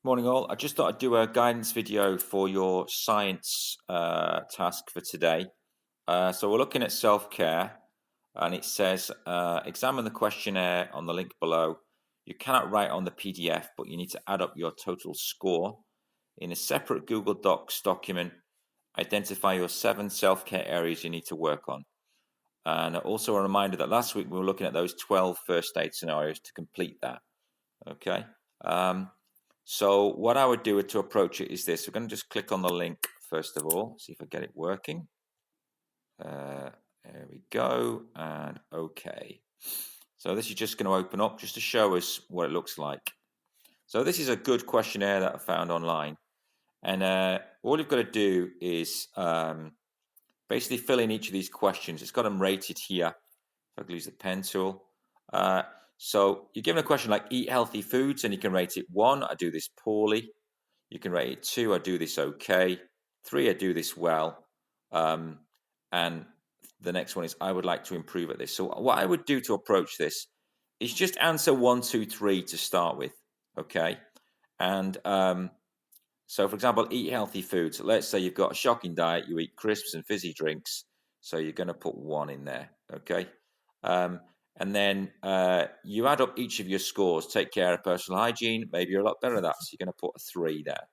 Morning all. I just thought I'd do a guidance video for your science task for today. So we're looking at self-care, and it says examine the questionnaire on the link below. You cannot write on the PDF, but you need to add up your total score. In a separate Google Docs document, identify your 7 self-care areas you need to work on. And also a reminder that last week we were looking at those 12 first aid scenarios to complete that. Okay. So what I would do to approach it is this. We're going to just click on the link first of all, see if I get it working. There we go, and okay. So this is just going to open up just to show us what it looks like. So this is a good questionnaire that I found online. And all you've got to do is basically fill in each of these questions. It's got them rated here. If I can use the pen tool. So you're given a question like eat healthy foods, and you can rate it 1, I do this poorly. You can rate it 2, I do this okay. 3, I do this well. And the next one is I would like to improve at this. So what I would do to approach this is just answer 1, 2, 3 to start with, okay? And so, for example, eat healthy foods. Let's say you've got a shocking diet, you eat crisps and fizzy drinks, so you're going to put 1 in there, okay? And then you add up each of your scores. Take care of personal hygiene. Maybe you're a lot better at that, so you're going to put a 3 there.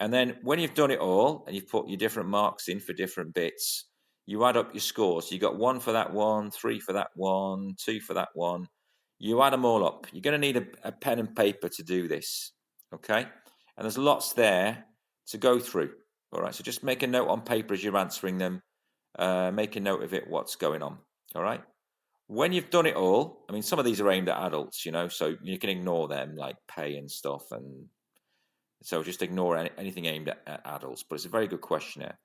And then when you've done it all, and you've put your different marks in for different bits, you add up your scores. So you got 1 for that one, 3 for that one, 2 for that one. You add them all up. You're going to need a pen and paper to do this, okay? And there's lots there to go through, all right? So just make a note on paper as you're answering them. Make a note of it, what's going on, all right? When you've done it all, I mean, some of these are aimed at adults, so you can ignore them, like pay and stuff. And so just ignore anything aimed at adults. But it's a very good questionnaire.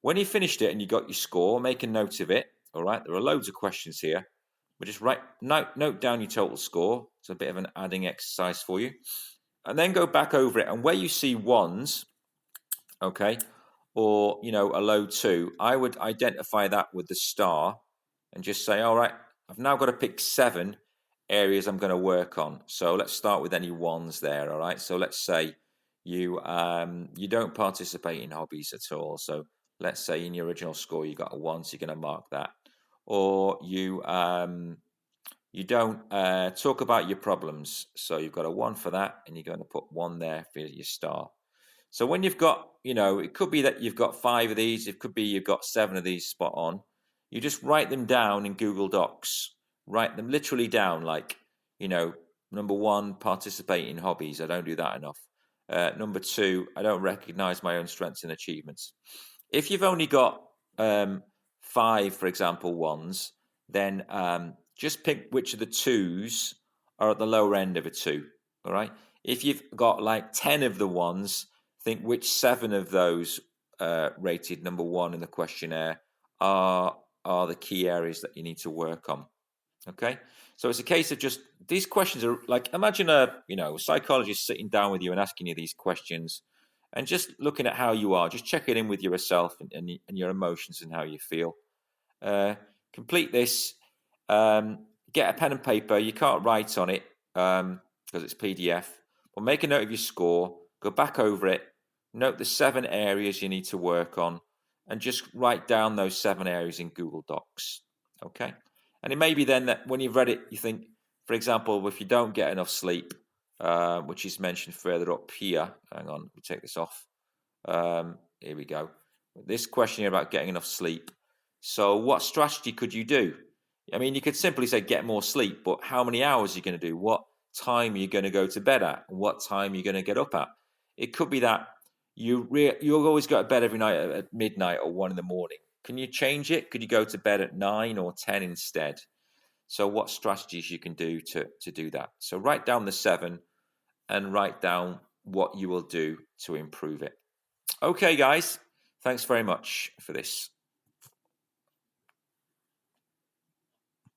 When you finished it and you got your score, make a note of it, all right? There are loads of questions here. But just note down your total score. It's a bit of an adding exercise for you. And then go back over it. And where you see 1s, okay, or, a low 2, I would identify that with the star and just say, all right, I've now got to pick 7 areas I'm going to work on. So let's start with any 1s there, all right? So let's say you don't participate in hobbies at all. So let's say in your original score you got a 1, so you're going to mark that. Or you don't talk about your problems, so you've got a 1 for that, and you're going to put 1 there for your star. So when you've got, it could be that you've got 5 of these, it could be you've got 7 of these spot on. You just write them down in Google Docs. Write them literally down, like, number 1, participate in hobbies. I don't do that enough. Number 2, I don't recognize my own strengths and achievements. If you've only got 5, for example, 1s, then just pick which of the 2s are at the lower end of a 2, all right? If you've got like 10 of the 1s, think which 7 of those rated number 1 in the questionnaire are the key areas that you need to work on. Okay, so it's a case of just these questions are like, imagine a psychologist sitting down with you and asking you these questions, and just looking at how you are, just checking in with yourself and your emotions and how you feel. Complete this. Get a pen and paper. You can't write on it because it's PDF. But make a note of your score. Go back over it. Note the 7 areas you need to work on, and just write down those 7 areas in Google Docs. Okay. And it may be then that when you've read it, you think, for example, if you don't get enough sleep, which is mentioned further up here. Hang on, we take this off. Here we go. This question here about getting enough sleep. So what strategy could you do? I mean, you could simply say get more sleep, but how many hours are you going to do? What time are you going to go to bed at? What time are you going to get up at? It could be that you'll always go to bed every night at midnight or 1 in the morning. Can you change it? Could you go to bed at 9 or 10 instead? So what strategies you can do to do that? So write down the 7 and write down what you will do to improve it. Okay, guys, thanks very much for this.